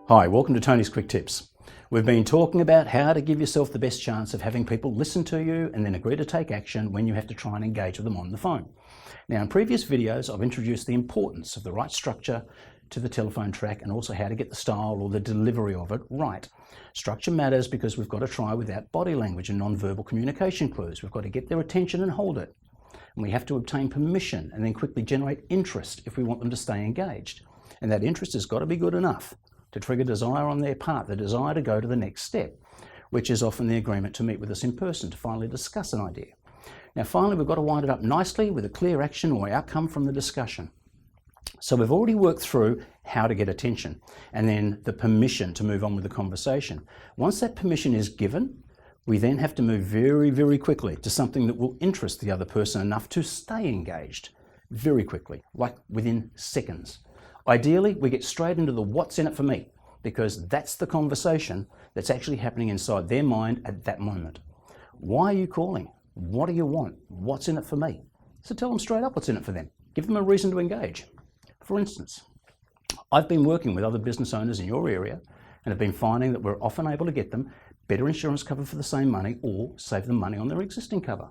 Hi, welcome to Tony's Quick Tips. We've been talking about how to give yourself the best chance of having people listen to you and then agree to take action when you have to try and engage with them on the phone. Now, in previous videos, I've introduced the importance of the right structure to the telephone track and also how to get the style or the delivery of it right. Structure matters because we've got to try without body language and non-verbal communication clues. We've got to get their attention and hold it. And we have to obtain permission and then quickly generate interest if we want them to stay engaged. And that interest has got to be good enough to trigger desire on their part, the desire to go to the next step, which is often the agreement to meet with us in person to finally discuss an idea. Now finally, we've got to wind it up nicely with a clear action or outcome from the discussion. So we've already worked through how to get attention and then the permission to move on with the conversation. Once that permission is given, we then have to move very, very quickly to something that will interest the other person enough to stay engaged very quickly, like within seconds. Ideally, we get straight into the what's in it for me, because that's the conversation that's actually happening inside their mind at that moment. Why are you calling? What do you want? What's in it for me? So tell them straight up what's in it for them. Give them a reason to engage. For instance, I've been working with other business owners in your area and have been finding that we're often able to get them better insurance cover for the same money or save them money on their existing cover.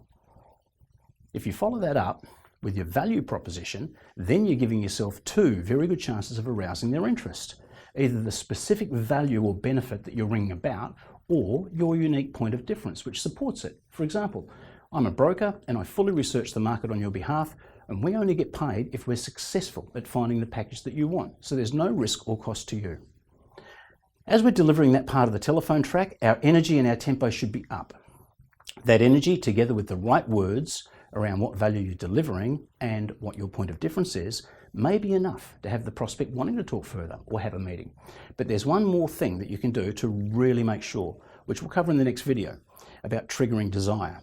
If you follow that up with your value proposition, then you're giving yourself two very good chances of arousing their interest. Either the specific value or benefit that you're ringing about, or your unique point of difference which supports it. For example, I'm a broker and I fully research the market on your behalf, and we only get paid if we're successful at finding the package that you want, so there's no risk or cost to you. As we're delivering that part of the telephone track, our energy and our tempo should be up. That energy, together with the right words around what value you're delivering and what your point of difference is, may be enough to have the prospect wanting to talk further or have a meeting. But there's one more thing that you can do to really make sure, which we'll cover in the next video, about triggering desire.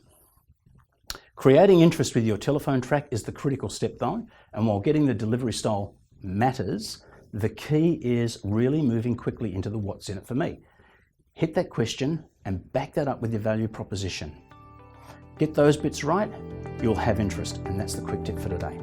Creating interest with your telephone track is the critical step though, and while getting the delivery style matters, the key is really moving quickly into the what's in it for me. Hit that question and back that up with your value proposition. Get those bits right, you'll have interest, and that's the quick tip for today.